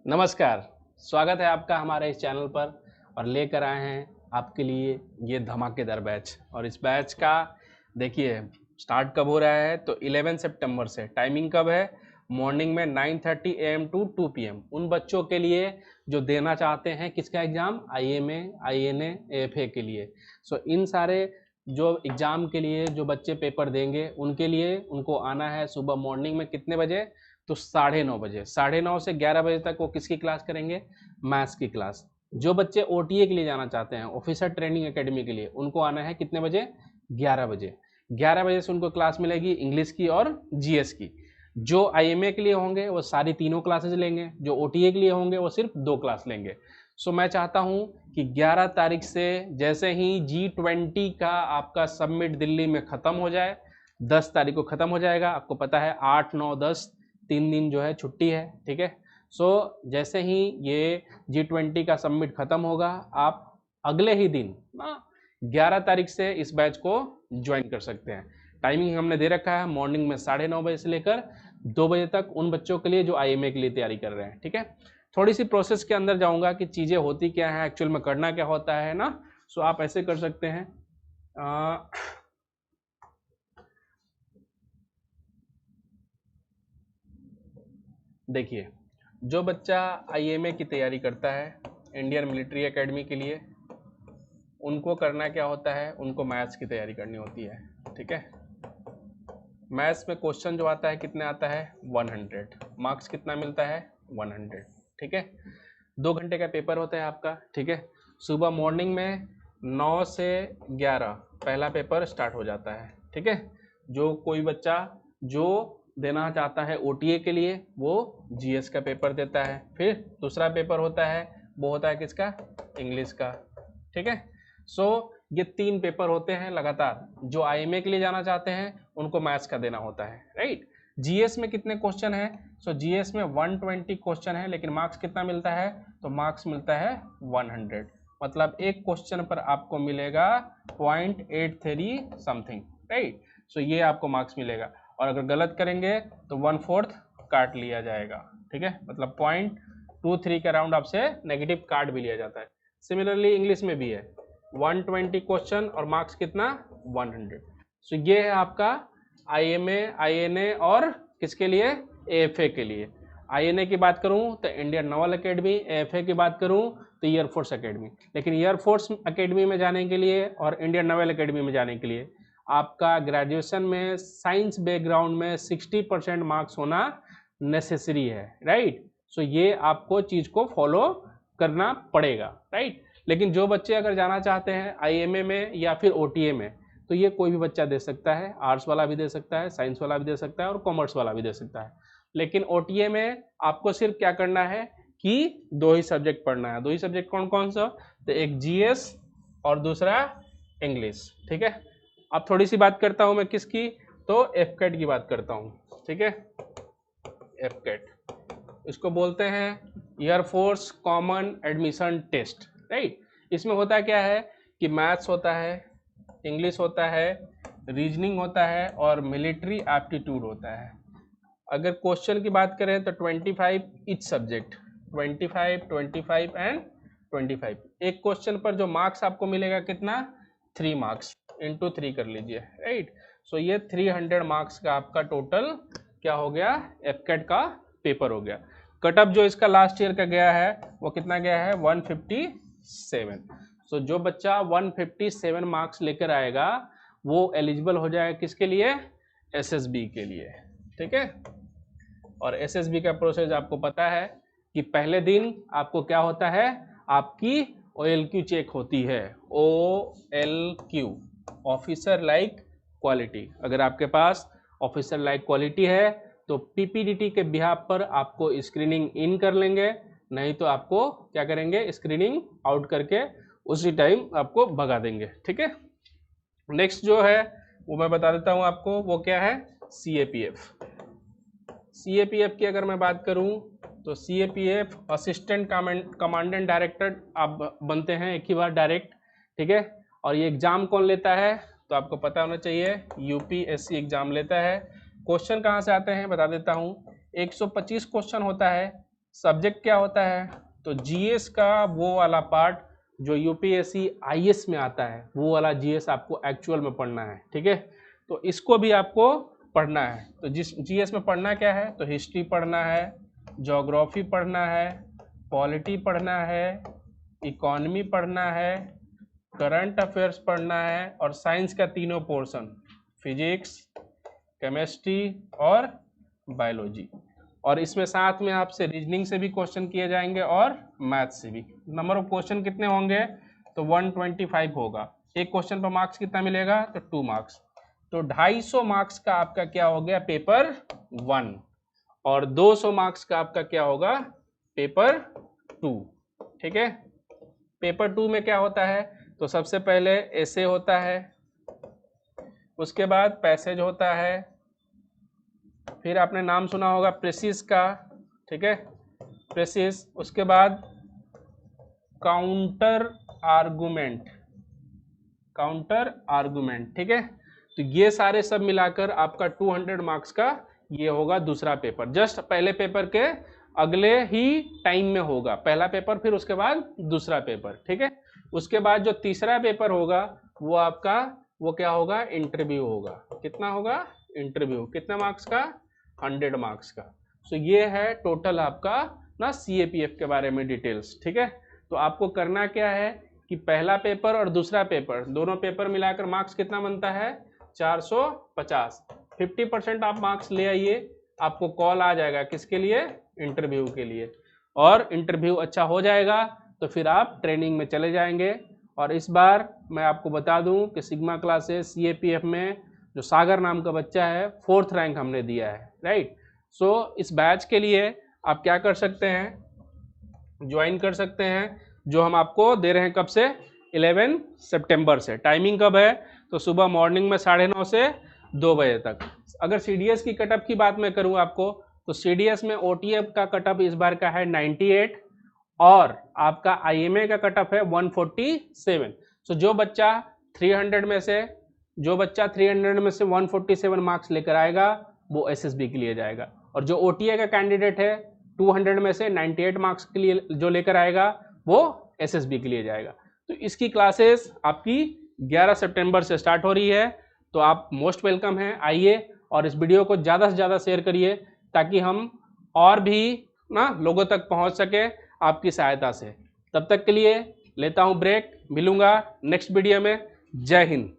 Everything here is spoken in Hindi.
नमस्कार। स्वागत है आपका हमारे इस चैनल पर और लेकर आए हैं आपके लिए ये धमाकेदार बैच। और इस बैच का देखिए स्टार्ट कब हो रहा है तो 11 सितंबर से। टाइमिंग कब है? मॉर्निंग में 9:30 AM टू 2 PM। उन बच्चों के लिए जो देना चाहते हैं किसका एग्ज़ाम? IMA, INA, AFA के लिए। इन सारे जो एग्ज़ाम के लिए जो बच्चे पेपर देंगे उनके लिए उनको आना है सुबह मॉर्निंग में कितने बजे? तो 9:30 बजे। 9:30 से 11 बजे तक वो किसकी क्लास करेंगे? मैथ्स की क्लास। जो बच्चे OTA के लिए जाना चाहते हैं, ऑफिसर ट्रेनिंग एकेडमी के लिए, उनको आना है कितने बजे? 11 बजे। 11 बजे से उनको क्लास मिलेगी इंग्लिश की और GS की। जो IMA के लिए होंगे वो सारी तीनों क्लासेज लेंगे, जो OTA के लिए होंगे वो सिर्फ 2 क्लास लेंगे। मैं चाहता हूँ कि 11 तारीख से जैसे ही G20 का आपका समिट दिल्ली में ख़त्म हो जाए, 10 तारीख को ख़त्म हो जाएगा। आपको पता है 8, 9, 10 3 दिन जो है छुट्टी है, ठीक है। जैसे ही ये G20 का समिट खत्म होगा, आप अगले ही दिन 11 तारीख से इस बैच को ज्वाइन कर सकते हैं। टाइमिंग हमने दे रखा है मॉर्निंग में 9:30 बजे से लेकर 2 बजे तक उन बच्चों के लिए जो IMA के लिए तैयारी कर रहे हैं, ठीक है। थोड़ी सी प्रोसेस के अंदर जाऊंगा कि चीज़ें होती क्या है, एक्चुअल में करना क्या होता है ना। आप ऐसे कर सकते हैं। देखिए, जो बच्चा IMA की तैयारी करता है इंडियन मिलिट्री एकेडमी के लिए, उनको करना क्या होता है? उनको मैथ्स की तैयारी करनी होती है, ठीक है। मैथ्स में क्वेश्चन जो आता है कितने आता है? 100। मार्क्स कितना मिलता है? 100, ठीक है। 2 घंटे का पेपर होता है आपका, ठीक है। सुबह मॉर्निंग में 9 से 11 पहला पेपर स्टार्ट हो जाता है, ठीक है। जो कोई बच्चा जो देना चाहता है OTA के लिए वो GS का पेपर देता है। फिर दूसरा पेपर होता है, वो होता है किसका? इंग्लिश का, ठीक है। ये 3 पेपर होते हैं लगातार। जो IMA के लिए जाना चाहते हैं उनको मैथ्स का देना होता है, राइट। GS में कितने क्वेश्चन है? GS में 120 क्वेश्चन है, लेकिन मार्क्स कितना मिलता है? तो मार्क्स मिलता है 100। मतलब एक क्वेश्चन पर आपको मिलेगा 0.83 समथिंग, राइट। ये आपको मार्क्स मिलेगा। और अगर गलत करेंगे तो 1/4 काट लिया जाएगा, ठीक है। मतलब 0.23 के अराउंड आपसे नेगेटिव काट भी लिया जाता है। सिमिलरली इंग्लिश में भी है 120 क्वेश्चन और मार्क्स कितना? 100। ये है आपका IMA, INA और किसके लिए? AFA के लिए। INA की बात करूं तो इंडियन नेवल एकेडमी, AFA की बात करूं तो एयरफोर्स एकेडमी। लेकिन एयरफोर्स एकेडमी में जाने के लिए और इंडियन नेवल एकेडमी में जाने के लिए आपका ग्रेजुएशन में साइंस बैकग्राउंड में 60% मार्क्स होना नेसेसरी है, राइट। ये आपको चीज़ को फॉलो करना पड़ेगा, राइट। लेकिन जो बच्चे अगर जाना चाहते हैं IMA में या फिर OTA में, तो ये कोई भी बच्चा दे सकता है। आर्ट्स वाला भी दे सकता है, साइंस वाला भी दे सकता है और कॉमर्स वाला भी दे सकता है। लेकिन OTA में आपको सिर्फ क्या करना है कि 2 ही सब्जेक्ट पढ़ना है। 2 ही सब्जेक्ट कौन कौन सा? तो एक GS और दूसरा इंग्लिश, ठीक है। अब थोड़ी सी बात करता हूं मैं किसकी, तो FCAT की बात करता हूं, ठीक है। FCAT इसको बोलते हैं air force common admission test, right. इसमें होता क्या है कि मैथ्स होता है, इंग्लिश होता है, रीजनिंग होता है और मिलिट्री एप्टीट्यूड होता है। अगर क्वेश्चन की बात करें तो 25 ईच सब्जेक्ट, 25, 25 एंड 25। एक क्वेश्चन पर जो मार्क्स आपको मिलेगा कितना? 3 मार्क्स इंटू 3 कर लीजिए, राइट। ये 300 मार्क्स का आपका टोटल क्या हो गया? FCAT का पेपर हो गया। कटअप जो इसका लास्ट ईयर का गया है वो कितना गया है? 157। जो बच्चा 157 मार्क्स लेकर आएगा वो एलिजिबल हो जाएगा किसके लिए? SSB के लिए, ठीक है। और SSB का प्रोसेस आपको पता है कि पहले दिन आपको क्या होता है? आपकी OLQ चेक होती है। OLQ, officer like quality. अगर आपके पास ऑफिसर लाइक क्वालिटी है तो PPDT के बिहाफ पर आपको स्क्रीनिंग इन कर लेंगे, नहीं तो आपको क्या करेंगे? स्क्रीनिंग आउट करके उसी टाइम आपको भगा देंगे, ठीक है। नेक्स्ट जो है वो मैं बता देता हूं आपको, वो क्या है? CAPF। CAPF की अगर मैं बात करूं तो CAPF असिस्टेंट कमांडेंट डायरेक्टर आप बनते हैं एक ही बार डायरेक्ट, ठीक है। और ये एग्जाम कौन लेता है? तो आपको पता होना चाहिए, UPSC एग्जाम लेता है। क्वेश्चन कहाँ से आते हैं बता देता हूँ। 125 क्वेश्चन होता है, सब्जेक्ट क्या होता है, तो जीएस का वो वाला पार्ट जो यूपीएससी आईएएस में आता है, वो वाला जीएस आपको एक्चुअल में पढ़ना है, ठीक है। तो इसको भी आपको पढ़ना है। तो जिस जीएस में पढ़ना क्या है, तो हिस्ट्री पढ़ना है, ज्योग्राफी पढ़ना है, पॉलिटी पढ़ना है, इकोनॉमी पढ़ना है, करंट अफेयर्स पढ़ना है, और साइंस का तीनों पोर्शन, फिजिक्स, केमिस्ट्री और बायोलॉजी। और इसमें साथ में आपसे रीजनिंग से भी क्वेश्चन किए जाएंगे और मैथ से भी। नंबर ऑफ क्वेश्चन कितने होंगे, तो 125 होगा। एक क्वेश्चन पर मार्क्स कितना मिलेगा, तो 2 मार्क्स। तो 250 मार्क्स का आपका क्या हो गया, पेपर 1, और 200 मार्क्स का आपका क्या होगा, पेपर 2, ठीक है। पेपर 2 में क्या होता है, तो सबसे पहले एसे होता है, उसके बाद पैसेज होता है, फिर आपने नाम सुना होगा प्रेसिस का, ठीक है, प्रेसिस, उसके बाद काउंटर आर्गुमेंट, काउंटर आर्गुमेंट, ठीक है। तो ये सारे सब मिलाकर आपका 200 मार्क्स का ये होगा दूसरा पेपर। जस्ट पहले पेपर के अगले ही टाइम में होगा पहला पेपर, फिर उसके बाद दूसरा पेपर, ठीक है। उसके बाद जो तीसरा पेपर होगा वो आपका वो क्या होगा, इंटरव्यू होगा। कितना होगा, इंटरव्यू, कितने मार्क्स का, 100 मार्क्स का। सो ये है टोटल आपका ना सीएपीएफ के बारे में डिटेल्स, ठीक है। तो आपको करना क्या है कि पहला पेपर और दूसरा पेपर, दोनों पेपर मिलाकर मार्क्स कितना बनता है, 450। 50% आप मार्क्स ले आइए, आपको कॉल आ जाएगा किसके लिए, इंटरव्यू के लिए। और इंटरव्यू अच्छा हो जाएगा तो फिर आप ट्रेनिंग में चले जाएंगे। और इस बार मैं आपको बता दूं कि सिग्मा क्लासेस सीएपीएफ में जो सागर नाम का बच्चा है 4th रैंक हमने दिया है, राइट। सो इस बैच के लिए आप क्या कर सकते हैं, ज्वाइन कर सकते हैं, जो हम आपको दे रहे हैं कब से, 11 सितंबर से। टाइमिंग कब है, तो सुबह मॉर्निंग में 9:30 से 2 बजे तक। अगर सीडीएस की कटअप की बात मैं करूं आपको, तो सीडीएस में ओटीएफ का कटअप इस बार का है 98 और आपका आईएमए का कटअप है 147। सो जो बच्चा 300 में से 147 मार्क्स लेकर आएगा वो एसएसबी के लिए जाएगा, और जो ओटीए का कैंडिडेट है 200 में से 98 मार्क्स के लिए जो लेकर आएगा वो एसएसबी के लिए जाएगा। तो इसकी क्लासेस आपकी 11 सितंबर से स्टार्ट हो रही है। तो आप मोस्ट वेलकम हैं, आइए और इस वीडियो को ज़्यादा से ज़्यादा शेयर करिए ताकि हम और भी ना लोगों तक पहुंच सके आपकी सहायता से। तब तक के लिए लेता हूं ब्रेक, मिलूंगा नेक्स्ट वीडियो में। जय हिंद।